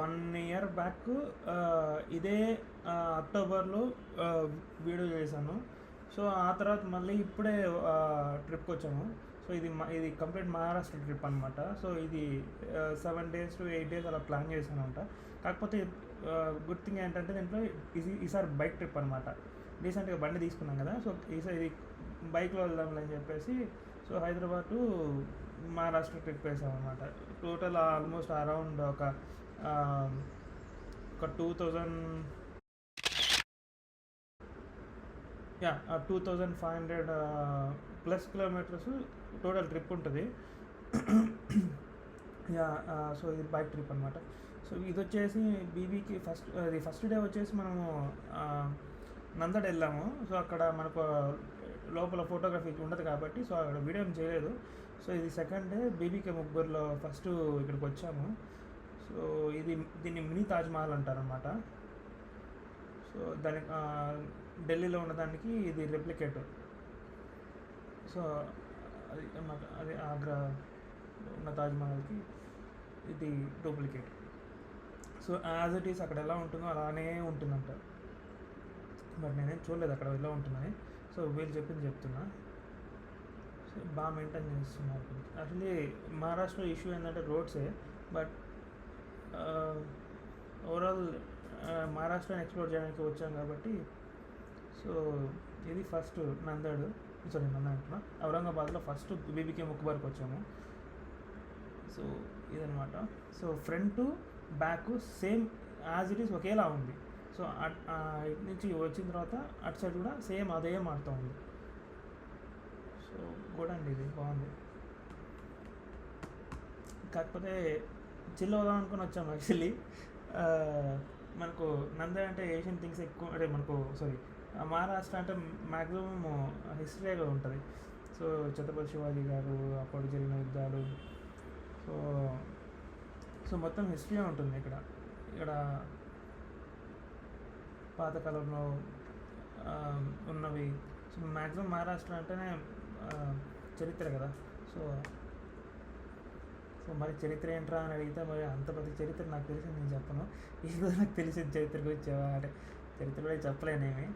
1 year back ఇదే అక్టోబర్లో video చేశాను. సో ఆ తర్వాత మళ్ళీ ఇప్పుడే ట్రిప్కి వచ్చాము. సో ఇది కంప్లీట్ మహారాష్ట్ర ట్రిప్ అనమాట. సో ఇది 7 days to 8 days అలా ప్లాన్ చేశాను అంట. కాకపోతే గుడ్ థింగ్ ఏంటంటే దీంట్లో ఈసారి బైక్ ట్రిప్ అనమాట. రీసెంట్గా బండి తీసుకున్నాం కదా, సో ఈసారి ఇది బైక్లో వెళ్దాంలే అని చెప్పేసి so Hyderabad to Maharashtra trip వేసాం అనమాట. టోటల్ ఆల్మోస్ట్ అరౌండ్ ఒక 2500 ప్లస్ కిలోమీటర్స్ టోటల్ ట్రిప్ ఉంటుంది. సో ఇది బైక్ ట్రిప్ అనమాట. సో ఇది వచ్చేసి బీబీకి ఫస్ట్ డే వచ్చేసి మనము నందడ్ వెళ్ళాము. సో అక్కడ మనకు లోపల ఫోటోగ్రఫీ ఉండదు కాబట్టి సో అక్కడ వీడియో ఏం చేయలేదు. సో ఇది సెకండ్ డే బీబీకే ముగ్గురులో ఫస్ట్ ఇక్కడికి వచ్చాము. సో దీన్ని మినీ తాజ్మహల్ అంటారనమాట. సో దాని ఢిల్లీలో ఉన్నదానికి ఇది రెప్లికేట్. సో అది ఆగ్రా ఉన్న తాజ్మహల్కి ఇది duplicate. So as it is అక్కడ ఎలా ఉంటుందో అలానే ఉంటుందంట. బట్ నేనేం చూడలేదు అక్కడ ఎలా ఉంటుందని. సో వీళ్ళు చెప్తున్నా. సో బాగా మెయింటైన్ చేస్తున్నారు. యాక్చువల్లీ మహారాష్ట్ర ఇష్యూ ఏంటంటే రోడ్సే. బట్ ఓవరాల్ మహారాష్ట్రని ఎక్స్ప్లోర్ చేయడానికి వచ్చాం కాబట్టి సో ఇది ఫస్ట్ నందడ్ అంటున్నా ఔరంగాబాద్లో ఫస్ట్ బీబీకే ముక్కుబార్కి వచ్చాము. సో ఇదనమాట. So front back same as it is ఒకేలా ఉంది. సో ఇటు నుంచి వచ్చిన తర్వాత అటు సైడ్ కూడా సేమ్ అదే మారుతూ ఉంది. సో గుడ్ అండి, ఇది బాగుంది. కాకపోతే చిల్ అవుదాం అనుకుని వచ్చాము. యాక్చువల్లీ మనకు నందడ్ అంటే ఏషియన్ థింగ్స్ ఎక్కువ, అంటే మనకు మహారాష్ట్ర అంటే మ్యాక్సిమం హిస్టరీగా ఉంటుంది. సో ఛత్రపతి శివాజీ గారు అప్పుడు జరిగిన యుద్ధాలు, సో మొత్తం హిస్టరీ ఉంటుంది ఇక్కడ పాతకాలంలో ఉన్నవి. సో మ్యాక్సిమం మహారాష్ట్ర అంటేనే చరిత్ర కదా. సో మరి చరిత్ర ఏంట్రా అని అడిగితే మరి అంత పెద్ద చరిత్ర నాకు తెలిసి నేను చెప్పను. ఈరోజు నాకు తెలిసిన చరిత్ర గురించి అంటే చరిత్ర కూడా చెప్పలేనేమి.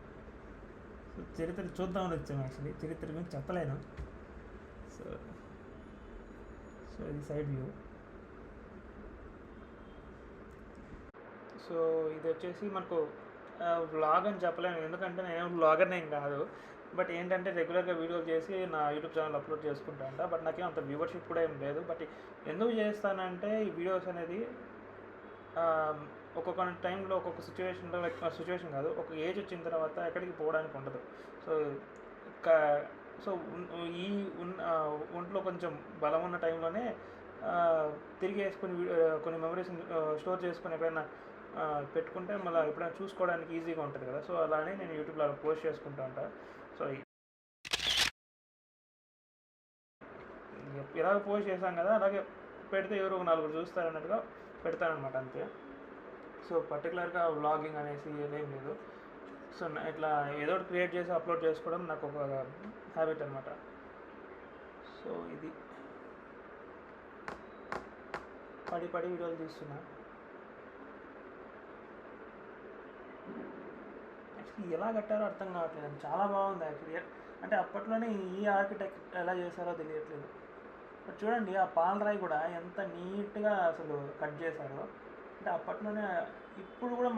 సో చరిత్ర చూద్దామని వచ్చాము. యాక్చువల్లీ చరిత్ర గురించి చెప్పలేను. సో ఇది సైడ్ వ్యూ. సో ఇది వచ్చేసి మనకు వ్లాగ్ అని చెప్పలేను, ఎందుకంటే నేను వ్లాగర్ని ఏం కాదు. బట్ ఏంటంటే రెగ్యులర్గా వీడియోలు చేసి నా యూట్యూబ్ ఛానల్ అప్లోడ్ చేసుకుంటా అంట. బట్ నాకేం అంత వ్యూవర్షిప్ కూడా ఏం లేదు. బట్ ఎందుకు చేస్తానంటే ఈ వీడియోస్ అనేది ఒక్కొక్క టైంలో ఒక్కొక్క సిచ్యువేషన్లో, లైక్ సిచ్యువేషన్ కాదు, ఒక ఏజ్ వచ్చిన తర్వాత ఎక్కడికి పోవడానికి ఉండదు. సో ఈ ఒంట్లో కొంచెం బలం ఉన్న టైంలోనే తిరిగి వేసుకుని కొన్ని మెమరీస్ స్టోర్ చేసుకుని ఎక్కడైనా పెట్టుకుంటే మళ్ళీ ఎప్పుడైనా చూసుకోవడానికి ఈజీగా ఉంటుంది కదా. సో అలానే నేను యూట్యూబ్లో పోస్ట్ చేసుకుంటా ఉంటా. సో ఇలాగ పోస్ట్ చేశాం కదా, అలాగే పెడితే ఎవరు 4 చూస్తారన్నట్టుగా పెడతానమాట, అంతే. సో పర్టికులర్గా వ్లాగింగ్ అనేసి ఏదేం లేదు. సో ఇట్లా ఏదో ఒకటి క్రియేట్ చేసి అప్లోడ్ చేసుకోవడం నాకు ఒక హ్యాబిట్ అనమాట. సో ఇది పడి వీడియోలు తీస్తున్నా. యాక్చువల్లీ ఎలా కట్టారో అర్థం కావట్లేదు. చాలా బాగుంది యాక్చువల్లీ. అంటే అప్పట్లోనే ఈ ఆర్కిటెక్ట్ ఎలా చేశారో తెలియట్లేదు. బట్ చూడండి, ఆ పాలరాయి కూడా ఎంత నీట్గా అసలు కట్ చేశారో. అంటే అప్పట్లోనే, ఇప్పుడు కూడా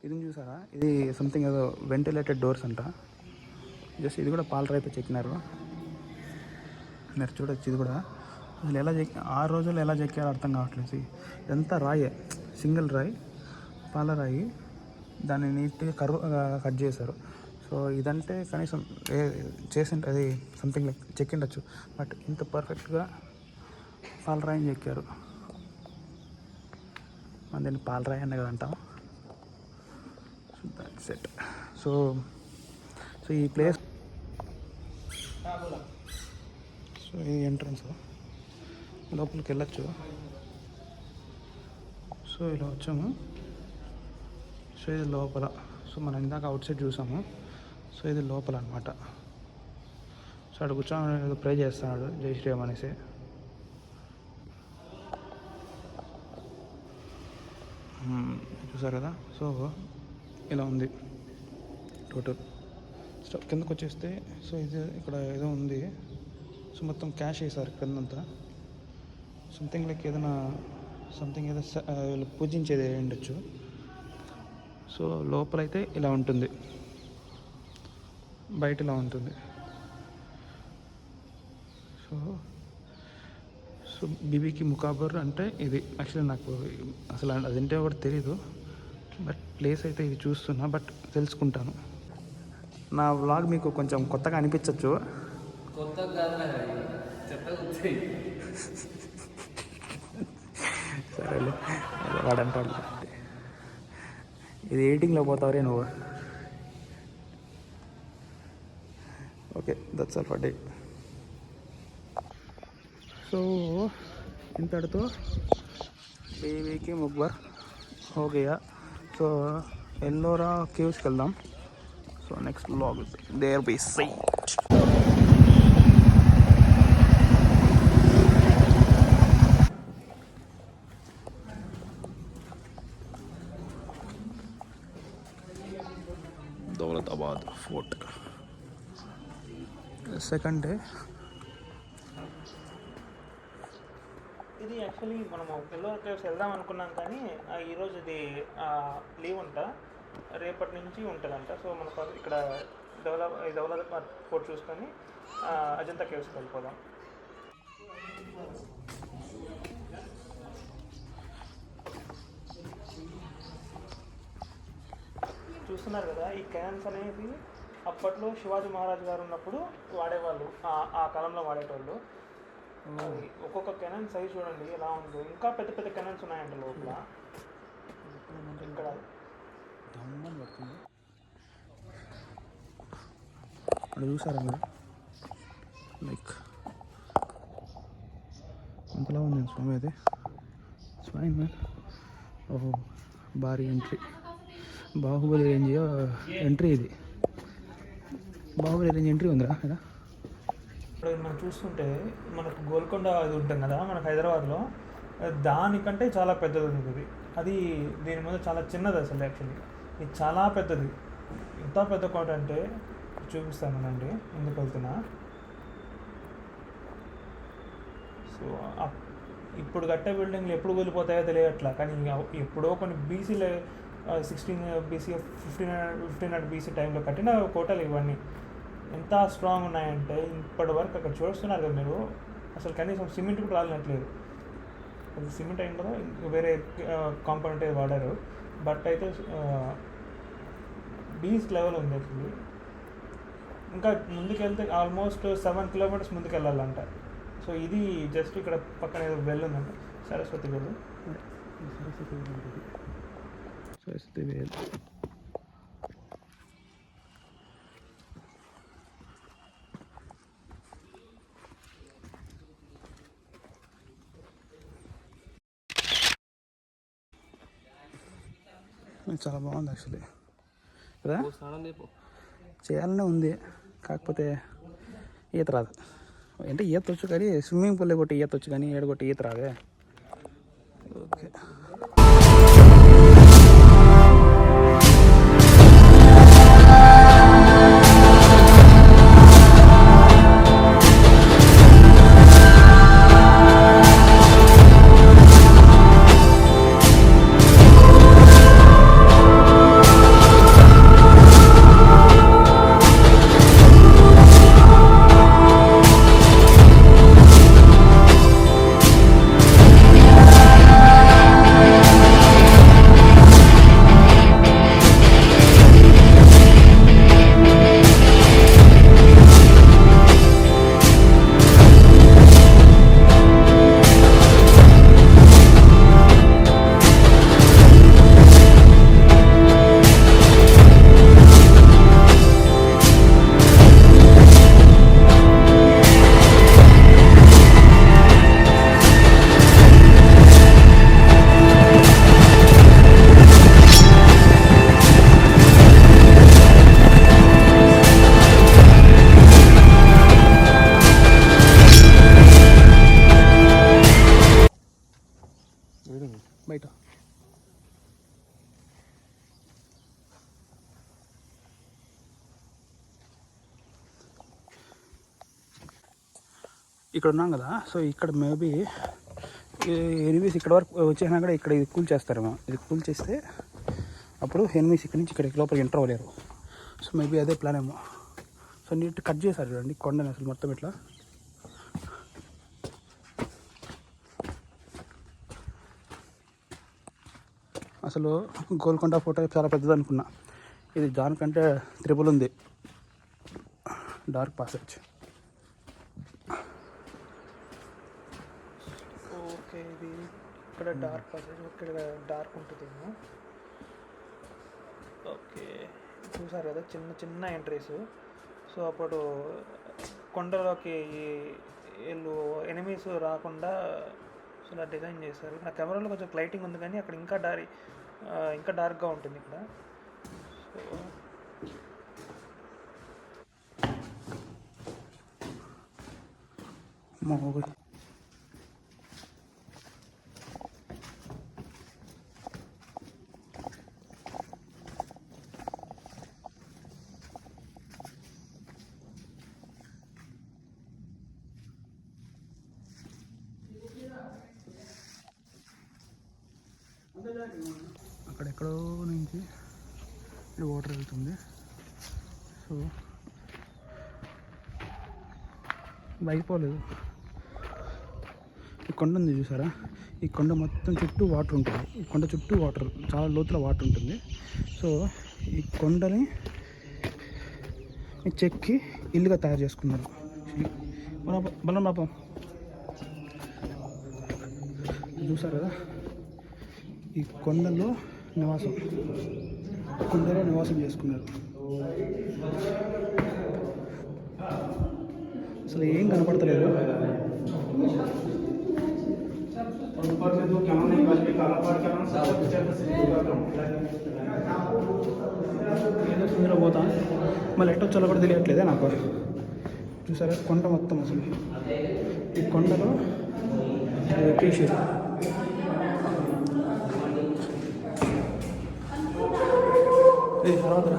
ఇది చూసారా, ఇది సంథింగ్ ఏదో వెంటిలేటెడ్ డోర్స్ అంట. జస్ట్ ఇది కూడా పాలరాయితో చెక్కినారు. మీరు చూడొచ్చు, ఇది కూడా అసలు ఎలా ఆ రోజుల్లో ఎలా చెక్కారో అర్థం కావట్లేదు. ఇదంతా రాయే, సింగిల్ రాయి, పాలరాయి, దాన్ని నీట్గా కట్ చేశారు. సో ఇదంటే కనీసం చేసింటే అది సంథింగ్ లైక్ చెక్కిండొచ్చు. బట్ ఇంత పర్ఫెక్ట్గా పాలరాయిని చెక్కారు. మన దీన్ని పాలరాయి అనే కదా అంటాం. సెట్. సో ఈ ప్లేస్, సో ఈ ఎంట్రన్స్, లోపలికి వెళ్ళచ్చు. సో ఇలా వచ్చాము. సో ఇది లోపల. సో మనం ఇందాక అవుట్ సైడ్ చూసాము. సో ఇది లోపల అనమాట. సో అక్కడ కూర్చొని ఏదో ప్రే చేస్తున్నాడు, జై శ్రీరామ్ అనేసి. చూసారు కదా. సో ఇలా ఉంది టోటల్ స్టఫ్. కిందకు వచ్చేస్తే సో ఇది ఇక్కడ ఏదో ఉంది. సో మొత్తం క్యాష్ వేసారు కిందంతా. సంథింగ్ లైక్ ఏదైనా సంథింగ్ ఏదో వీళ్ళు పూజించేది ఉండొచ్చు. సో లోపలైతే ఇలా ఉంటుంది, బయట ఇలా ఉంటుంది. సో సో బీబీకి ముకాబర్ అంటే ఇది. యాక్చువల్లీ నాకు అసలు అదంటే కూడా తెలీదు, బట్ ప్లేస్ అయితే ఇది చూస్తున్నా, బట్ తెలుసుకుంటాను. నా వ్లాగ్ మీకు కొంచెం కొత్తగా అనిపించవచ్చు. సరేలే వాడంటాడు. ఇది ఎడిటింగ్లో పోతావరే నువ్వు. Okay, that's all for day. So ఇంతటితో బీబీకి ముక్బర్ హో గయా. సో ఎల్లోరా కేవ్స్కి వెళ్దాం. So next vlog there be site. Daulatabad fort second day. ఇది యాక్చువల్లీ మనము ఎల్లోరా కేవ్స్ వెళ్దాం అనుకున్నాం, కానీ ఈరోజు ఇది లీవ్ ఉంటా, రేపటి నుంచి ఉంటుందంట. సో మనకు ఇక్కడ దౌలతాబాద్ ఫోర్ట్ చూసుకొని అజంతా కేవ్స్కి వెళ్ళిపోదాం. చూస్తున్నారు కదా, ఈ క్యాన్స్ అనేవి అప్పట్లో శివాజీ మహారాజ్ గారు ఉన్నప్పుడు వాడేవాళ్ళు, ఆ కాలంలో వాడేటోళ్ళు. ఒక్కొక్క కెనాన్ సైజ్ చూడండి ఎలా ఉందో. ఇంకా పెద్ద పెద్ద కెనాన్స్ ఉన్నాయంట లోపల. ఇక్కడ అక్కడ చూసారా మీరు, లైక్ అంతలా ఉంది స్వామి. అది స్వామి మ్యాన్. ఓహో, భారీ ఎంట్రీ. బాహుబలి రేంజ్ ఎంట్రీ ఇది. బాహుబలి రేంజ్ ఎంట్రీ ఉందిరా కదా. ఇప్పుడు మనం చూస్తుంటే మనకు గోల్కొండ అది ఉంటుంది కదా మనకు హైదరాబాద్లో, దానికంటే చాలా పెద్దది ఉంది ఇది. అది దీని మీద చాలా చిన్నది అసలు. యాక్చువల్లీ ఇది చాలా పెద్దది. ఎంత పెద్ద కోట అంటే చూపిస్తానండి ఎందుకు వెళ్తున్నా. సో ఇప్పుడు కట్టే బిల్డింగ్లు ఎప్పుడు కూలిపోతాయో తెలియట్లా, కానీ ఎప్పుడో కొన్ని బీసీలో 16 BC 1500 BC టైంలో కట్టిన కోటలు ఇవన్నీ. ఎంత స్ట్రాంగ్ ఉన్నాయంటే ఇప్పటి వరకు అక్కడ చూస్తున్నారు కదా మీరు, అసలు కనీసం సిమెంట్ కూడా రాలినట్లేదు. అది సిమెంట్ అయిందో వేరే కాంపౌండ్ అయితే వాడారు, బట్ అయితే బీచ్ లెవెల్ ఉంది అసలు. ఇంకా ముందుకెళ్తే ఆల్మోస్ట్ 7 kilometers ముందుకు వెళ్ళాలంట. సో ఇది జస్ట్ ఇక్కడ పక్కన ఏదో వెల్ ఉందంట, సరస్వతి వెల్. సరస్వతి వెల్ చాలా బాగుంది యాక్చువల్లీ కదా. చేయాలనే ఉంది, కాకపోతే ఈత రాదు. అంటే ఈత వచ్చు కానీ స్విమ్మింగ్ పూల్లో కొట్టి ఈత వచ్చు కానీ ఏడగొట్టి ఈత రాదే. ఓకే. ఇక్కడ ఉన్నాం కదా, సో ఇక్కడ మేబీ ఎనిమీస్ ఇక్కడ వరకు వచ్చేసినా కూడా ఇక్కడ ఇది కూల్ చేస్తారేమో. ఇది కూల్ చేస్తే అప్పుడు ఎనిమీస్ ఇక్కడ నుంచి ఇక్కడ లోపలికి ఎంటర్ అవ్వలేరు. సో మేబీ అదే ప్లాన్ ఏమో. సో నీట్ కట్ చేశారు చూడండి కొండని అసలు మొత్తం ఇట్లా. అసలు గోల్కొండ ఫోటో చాలా పెద్దది అనుకున్నా, ఇది దానికంటే త్రిబుల్ ఉంది. Dark passage. ఓకే, ఇది ఇక్కడ డార్క్ పాసేజ్, ఇక్కడ డార్క్ ఉంటుందేమో. ఓకే, చూసారు కదా చిన్న చిన్న ఎంట్రీస్. సో అప్పుడు కొండలోకి వీళ్ళు ఎనిమీస్ రాకుండా సో ఇలా డిజైన్ చేశారు. నా కెమెరాలో కొంచెం లైటింగ్ ఉంది కానీ అక్కడ ఇంకా డార్క్గా ఉంటుంది ఇక్కడ. సో అక్కడెక్కడో నుంచి వాటర్ వెళ్తుంది. సో అయిపోలేదు. ఈ కొండ ఉంది చూసారా, ఈ కొండ మొత్తం చుట్టూ వాటర్ ఉంటుంది. ఈ కొండ చుట్టూ వాటర్, చాలా లోతుల వాటర్ ఉంటుంది. సో ఈ కొండని చెక్కి ఇల్లుగా తయారు చేసుకున్నారు. బలం పాపం చూసారు కదా, ఈ కొండలో నివాసం చేసుకున్నారు. అసలు ఏం కనపడతలేదు. ఏదో పోతా మళ్ళీ ఎట్టొచ్చాలో కూడా తెలియట్లేదే నాకు. చూసారా కొండ మొత్తం, అసలు ఈ కొండలో ఎక్కేసారు. తర్వాత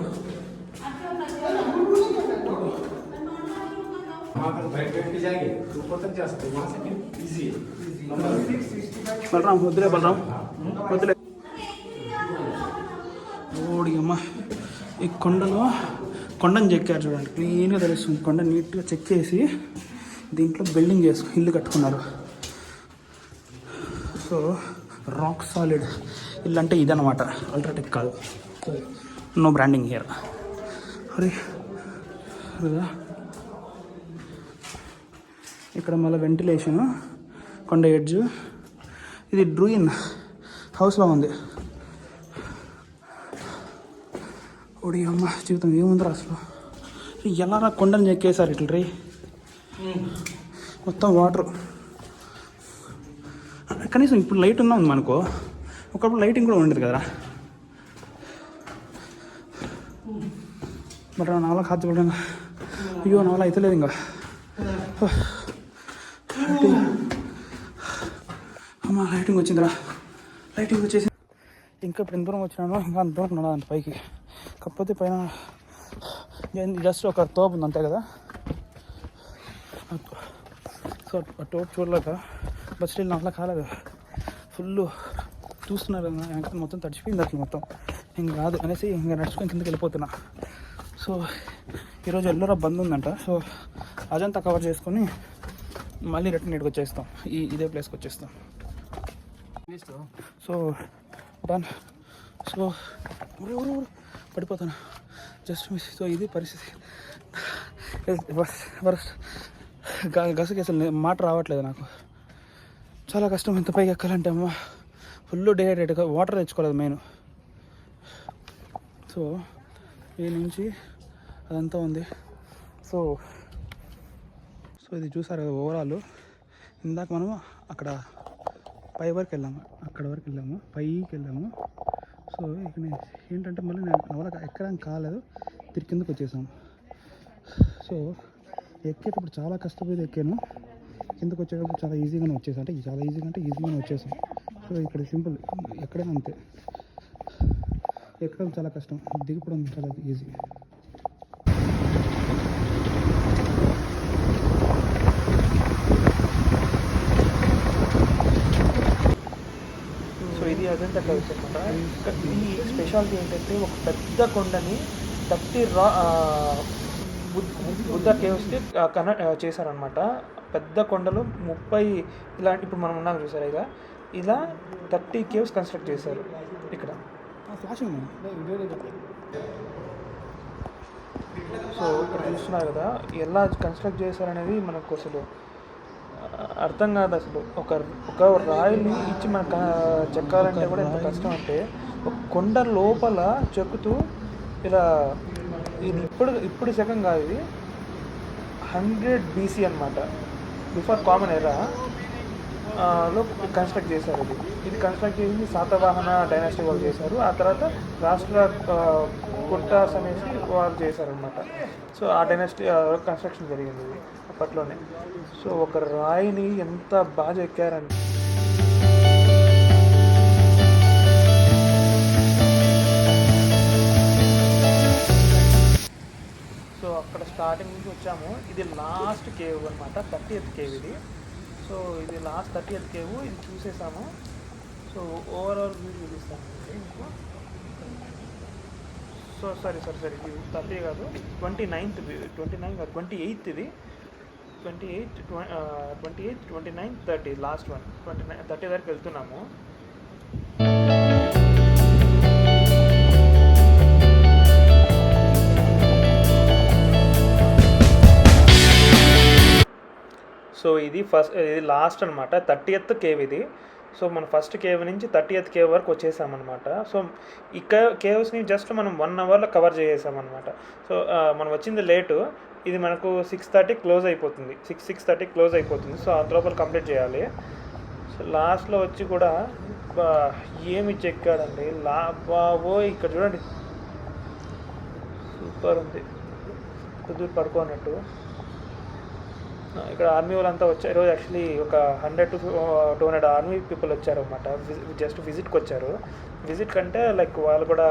బలరాం వద్దులే, బలరాం వద్దులే. ఓడి అమ్మ, ఈ కొండను చెక్కారు చూడండి, క్లీన్గా తెలుస్తుంది. కొండ నీట్గా చెక్కేసి దీంట్లో బిల్డింగ్ ఇల్లు కట్టుకున్నారు. సో రాక్ సాలిడ్ ఇల్లు అంటే ఇదన్నమాట, అల్ట్రాటెక్ కాదు. No branding here. అరే ఇక్కడ మళ్ళీ వెంటిలేషను, కొండ ఎడ్జ్. ఇది డ్రూయిన్ హౌస్లో ఉంది. ఓడి అమ్మ జీవితం ఏముందిరా అసలు. ఎలా కొండని చెక్కేసారు ఇట్లా రే, మొత్తం వాటర్. కనీసం ఇప్పుడు లైట్ ఉన్నా ఉంది మనకు, ఒకప్పుడు లైటింగ్ కూడా ఉండేది కదరా. బట్ నావలా కాదు, అయ్యో నావలా అయితే లేదు ఇంకా. అమ్మ లైటింగ్ వచ్చిందిరా, లైటింగ్ వచ్చేసి ఇంకా ఇప్పుడు ఎంత దూరం వచ్చినానో ఇంకా అంత దూరం ఉన్నాను అంత పైకి. కాకపోతే పైన జస్ట్ ఒక తోపు ఉంది అంతే కదా. సో ఆ తోపు చూడలేక, బట్ స్టిల్ నావలా కాలేదు. ఫుల్ చూస్తున్నారు కదా, వెనక మొత్తం తడిచిపోయింది అసలు మొత్తం. ఇంక కాదు అనేసి ఇంకా నడుచుకొని కిందకి వెళ్ళిపోతున్నా. సో ఈరోజు ఎల్లోరా బంద్ ఉందంట. సో అజంతా కవర్ చేసుకొని మళ్ళీ రిటర్న్ ఇక్కడికి వచ్చేస్తాం, ఇదే ప్లేస్కి వచ్చేస్తాం. So done. సో పడిపోతాను, జస్ట్ మిస్. సో ఇది పరిస్థితి. గసకి అసలు మాట రావట్లేదు నాకు, చాలా కష్టం. ఎంత పైకి ఎక్కాలంటే అమ్మ ఫుల్ డిహైడ్రేట్గా, వాటర్ తెచ్చుకోలేదు మెయిన్. సో ఈ నుంచి అదంతా ఉంది. సో ఇది చూసారు కదా ఓవరాల్. ఇందాక మనం అక్కడ పై వరకు వెళ్ళాము, పైకి వెళ్ళాము. సో ఇక్కడ ఏంటంటే మళ్ళీ నేను నవల ఎక్కడానికి కాలేదు, తిరిగి కిందకు వచ్చేసాము. సో ఎక్కేటప్పుడు చాలా కష్టపోయి ఎక్కాను, కిందకు వచ్చేటప్పుడు చాలా ఈజీగానే వచ్చేసాం. అంటే చాలా ఈజీగానే వచ్చేసాం. సో ఇక్కడ సింపుల్, ఎక్కడైనా అంతే. ఎక్కడం చాలా కష్టం, దిగిపోవడం చాలా ఈజీ. అజంతా కేవ్స్ అనమాట. ఈ స్పెషాలిటీ ఏంటంటే ఒక పెద్ద కొండని 30 బుద్ధ కేవ్స్కి కనెక్ట్ చేశారనమాట. పెద్ద కొండలు 30 ఇలాంటి ఇప్పుడు మనం ఉన్నాం చూసారా ఇలా 30 కేవ్స్ కన్స్ట్రక్ట్ చేశారు ఇక్కడ. సో ఇక్కడ చూస్తున్నారు కదా ఎలా కన్స్ట్రక్ట్ చేశారనేది మనకు అసలు అర్థం కాదు. అసలు ఒక రాయిని ఇచ్చి మనకు చెక్కాలంటే కూడా ఎంత కష్టం అంటే ఒక కొండ లోపల చెక్కుతూ ఇలా. ఇది ఇప్పుడు సెకండ్ కాదు, ఇది 100 BC అనమాట, బిఫోర్ కామన్ ఎరా లో కన్స్ట్రక్ట్ చేశారు. ఇది కన్స్ట్రక్ట్ చేసింది శాతవాహన డైనాసిటీ వాళ్ళు చేశారు. ఆ తర్వాత రాష్ట్ర కుట్టాస్ అనేసి వాళ్ళు చేశారనమాట. సో ఆ డైనాసిటీ కన్స్ట్రక్షన్ జరిగింది ఇది అప్పట్లోనే. సో ఒక రాయిని ఎంత బాగా ఎక్కారని. సో అక్కడ స్టార్టింగ్ నుంచి వచ్చాము. ఇది లాస్ట్ కేవ్ అనమాట, 30th కేవ్ ఇది. సో ఇది లాస్ట్ 30th కేవ్, ఇది చూసేసాము. సో ఓవరాల్ వ్యూ చూపిస్తాను మీకు. సో సరే ఇది 30 కాదు, 29th కాదు, 28th ఇది. 28, 29, 30 లాస్ట్ వన్. 30 వరకు వెళ్తున్నాము. సో ఇది లాస్ట్ అనమాట, 30th కేవ్ ఇది. సో మన ఫస్ట్ కేవ్ నుంచి 30th కేవ్ వరకు వచ్చేసామన్నమాట. సో ఈ కేవ్స్ని జస్ట్ మనం 1 అవర్లో కవర్ చేసేసామన్నమాట. సో మనం వచ్చింది లేటు, ఇది మనకు 6:30 క్లోజ్ అయిపోతుంది. 6:30 క్లోజ్ అయిపోతుంది. సో అంత లోపల కంప్లీట్ చేయాలి. సో లాస్ట్లో వచ్చి కూడా ఏమి చెక్కాడండి బాబో. ఇక్కడ చూడండి సూపర్ ఉంది, కుదురు పడుకోనట్టు. ఇక్కడ ఆర్మీ వాళ్ళంతా వచ్చారు ఈరోజు. యాక్చువల్లీ ఒక 100 to 200 ఆర్మీ పీపుల్ వచ్చారు అనమాట. జస్ట్ విజిట్కి వచ్చారు. విజిట్ కంటే లైక్ వాళ్ళు కూడా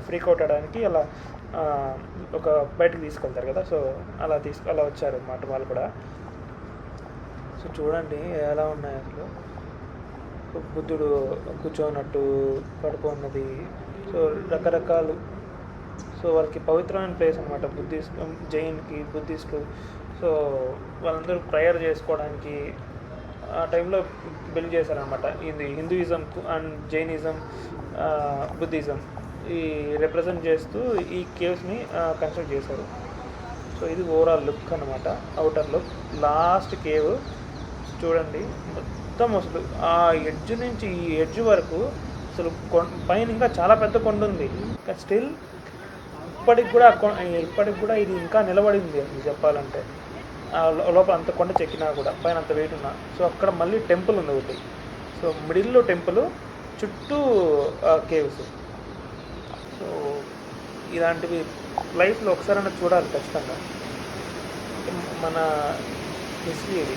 ఫ్రీక్ అవుట్ అవడానికి అలా ఒక బయటకు తీసుకెళ్తారు కదా, సో అలా వచ్చారు అన్నమాట వాళ్ళు కూడా. సో చూడండి ఎలా ఉన్నాయి అసలు. బుద్ధుడు కూర్చోనట్టు, పడుకున్నది. సో రకరకాలు. సో వాళ్ళకి పవిత్రమైన ప్లేస్ అనమాట. జైన్కి బుద్ధిస్టు. సో వాళ్ళందరూ ప్రేయర్ చేసుకోవడానికి ఆ టైంలో బిల్డ్ చేశారనమాట. ఇది హిందూయిజం అండ్ జైనిజం, బుద్ధిజం ఈ రిప్రజెంట్ చేస్తూ ఈ కేవ్స్ని కన్స్ట్రక్ట్ చేశారు. సో ఇది ఓవరాల్ లుక్ అనమాట, అవుటర్ లుక్. లాస్ట్ కేవ్ చూడండి మొత్తం అసలు ఆ ఎడ్జ్ నుంచి ఈ ఎడ్జ్ వరకు అసలు పైన ఇంకా చాలా పెద్ద కొండ ఉంది. కానీ స్టిల్ ఇప్పటికి కూడా ఇది ఇంకా నిలబడింది అసలు చెప్పాలంటే. లోపల అంత కొండ చెక్కినా కూడా పైన అంత వెయిట్ ఉన్నా. సో అక్కడ మళ్ళీ టెంపుల్ ఉంది ఒకటి. సో మిడిల్లో టెంపుల్, చుట్టూ కేవ్స్. సో ఇలాంటివి లైఫ్లో ఒకసారైనా చూడాలి ఖచ్చితంగా. మన హిస్టరీ ఇది.